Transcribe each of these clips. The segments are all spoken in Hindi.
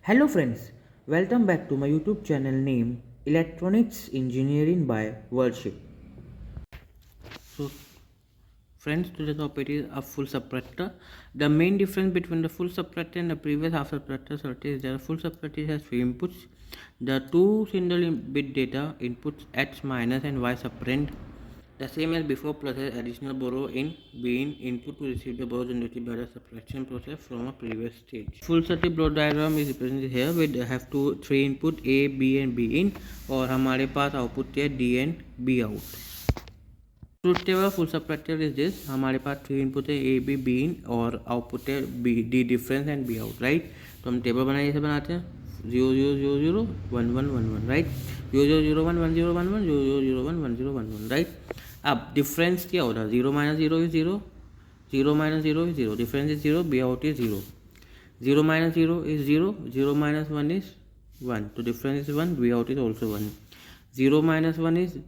Hello friends, welcome back to my YouTube channel named Electronics Engineering by Worship. So friends, today's topic is a full subtractor. The main difference between the full subtractor and the previous half subtractor circuit is that a full subtractor has three inputs. The two single bit data inputs X minus and Y subtrahend. The same as before plus additional borrow in being input to receive the borrow generated by the subtraction process from a previous stage. Full circuit block diagram is represented here with have three input A, B and B in और हमारे पास output है D and B out. Truth table full subtractor is this. हमारे पास थ्री इनपुट है ए बी बी इन और आउटपुट है B D difference and B out. Right, तो हम टेबल बनाए जैसे बनाते हैं 0 0 0 0 1 1 1 1. राइट, 0 0 0 1 1 0 1 1 0 0 0 1 1 0 1 1. राइट, अब डिफरेंस क्या हो रहा है? 0 minus 0 is 0, 0 minus 0 is 0, difference is 0, be out is 0. 0 minus 0 is 0, 0 minus 1 is 1, तो difference is 1, be out is also 1. 0 minus 1 is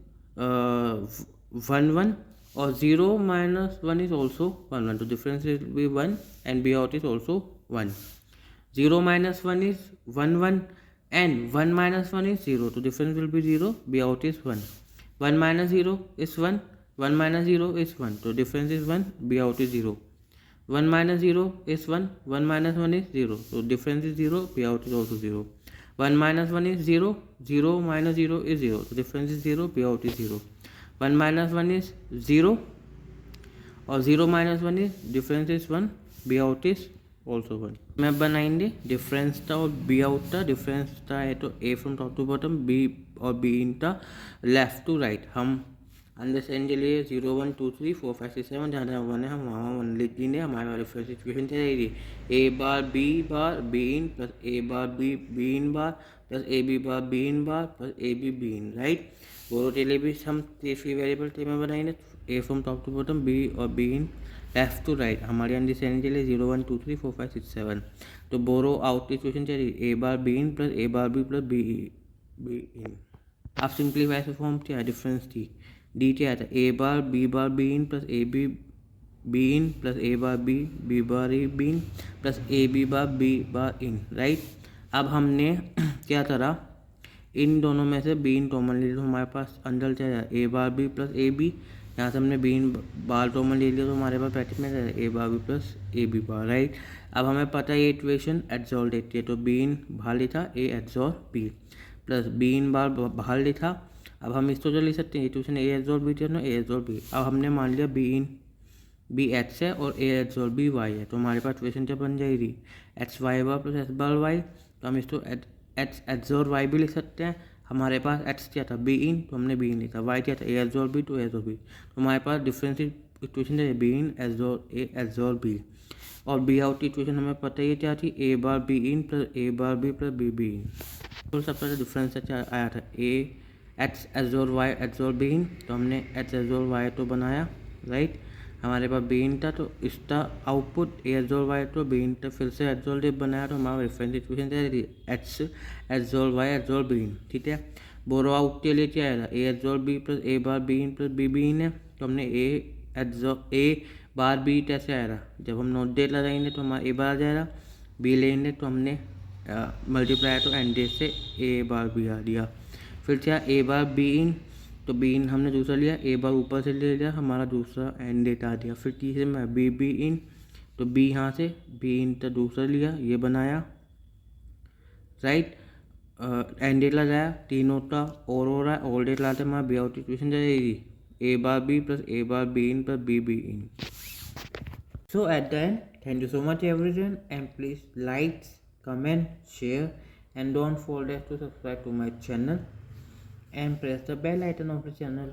1 1 और 0 minus 1 is also 1 1, तो difference will be 1 and B out is also 1. 0 minus 1 is 1 1 and 1 minus 1 is 0, तो difference will be 0, B out is 1. 1 minus 0 is 1, 1 minus 0 is 1, तो difference is 1, B out is 0. 1 minus 0 is 1, 1 minus 1 is 0, so difference is 0, B out is also 0. 1 minus 1 is 0, 0 minus 0 is 0, so difference is 0, B out is 0. 1 minus 1 is 0 और 0 minus 1 is difference is 1, B out is also 1. मैं बनाएंगे डिफरेंस था और B out था. डिफरेंस था है तो A from top to bottom, B और B in था लेफ्ट टू राइट. हम अंडरस्टैंड के लिए 0 1 2 3 4 5 6 7 जहाँ जहाँ 1 है हम वहाँ 1 लिख लेंगे. हमारे डिफरेंस इक्वेशन चाहिए A bar B in plus A bar B in bar plus A B bar B in bar plus A B in. Right, borrow table भी हम फ्री वेरिएबल टेबल बनाएंगे. A from top to bottom, B और B in left to right. हमारे अंडरस्टैंडिंग के लिए 0 1 2 3 4 5 6 7. तो बोरो आउट इक्वेशन चाहिए A bar B in plus A bar B plus B in. आप सिंप्लीफाई से फॉर्म क्या है? डिफरेंस थी डी क्या था? A bar B in plus A B in plus A bar B bar B in plus A B bar in. Right, अब हमने क्या करा? इन दोनों में से बी इन कॉमन ले लिया तो हमारे पास अंदर क्या है? A bar B plus A B. यहाँ से हमने बी इन बार कॉमन ले लिया तो हमारे पास पैकेट में क्या है? A bar B plus A B bar. Right, अब हमें पता है ये इक्वेशन एड्जॉल्व देती है तो बी इन बाहर लिखा ए एड्जॉल्व बी प्लस बी इन बार बाहर लिखा. अब हम इसको जो लिख सकते हैं इक्वेशन ए एड्जॉल्व बी थी ए एड्जॉल्व बी. अब हमने मान लिया बी इन बी एक्स है और ए एड्जॉल्व बी वाई है तो हमारे पास इक्वेशन क्या बन जाएगी? एक्स वाई बार प्लस एक्स बार वाई. तो हम इसको एक्स एड्जॉल्व वाई भी लिख सकते हैं. हमारे पास एक्स क्या था? बी इन, तो हमने बी इन लिखा. वाई क्या था? ए एड्जॉल्व बी, तो ए एड्जॉल्व बी. तो हमारे पास डिफरेंस इक्वेशन है बी इन ए एड्जॉल्व बी. और बी आउट इक्वेशन हमें पता ही क्या थी? A bar B in plus A bar B plus B in. तो सबसे डिफरेंस क्या आया था? ए एक्स एड्जॉल्व वाई एड्जॉल्व बी इन, तो हमने एक्स एड्जॉल्व वाई तो बनाया. राइट, हमारे पास बी इन था तो इसका आउटपुट ए एड्जॉल्व वाई तो बी इन था. फिर से एड्जॉल्व बनाया तो हमारा रेफरेंस इक्वेशन क्या थी? एक्स एड्जॉल्व वाई एड्जॉल्व बी इन. ठीक है, बोरो आउट के लिए क्या आया था? ए एड्जॉल्व B plus A bar B in plus B in है तो हमने ए बार बी कैसे आया था? जब हम नोट डेट लगाएंगे तो हमारा ए बार आ जाएगा. बी लेंगे तो हमने मल्टीप्लाई तो एन डेट से ए बार बी आ दिया. फिर क्या? ए बार बी इन, तो बी इन हमने दूसरा लिया. ए बार ऊपर से ले लिया, हमारा दूसरा एन डेट आ दिया. फिर तीसरे में बी इन, तो बी यहाँ से बी इन तो दूसरा लिया, ये बनाया. राइट, एन डेट लगाया, तीनों का और हो रहा है. और डेट लाते हमारा बी आउट इक्वेशन जाएगी A bar B plus A bar B in plus B in. So at the end, thank you so much everyone and please like, comment, share and don't forget to subscribe to my channel and press the bell icon of the channel.